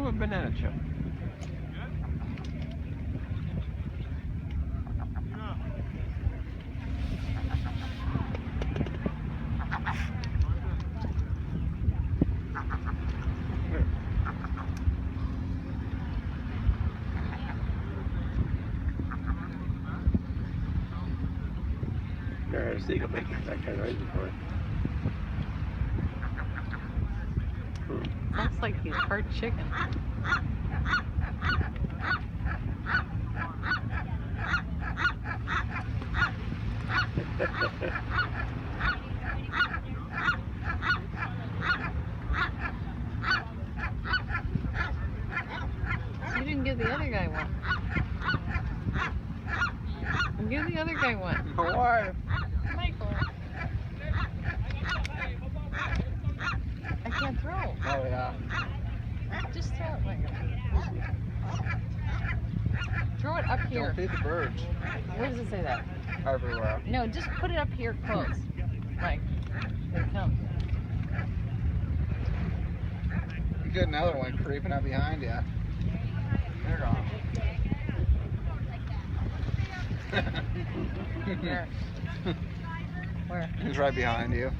a banana chip. There's a seagull making that kind of noise before. Sounds like he's hard chicken. You didn't give the other guy one. Give the other guy one. Why? Michael. I can't throw. Oh yeah. Just throw it, Michael. Throw it up here. Don't feed the birds. Where does it say that? Everywhere. No, just put it up here close. Mike. Here it comes. You got another one creeping up behind you. They're gone. Where? Where? He's right behind you.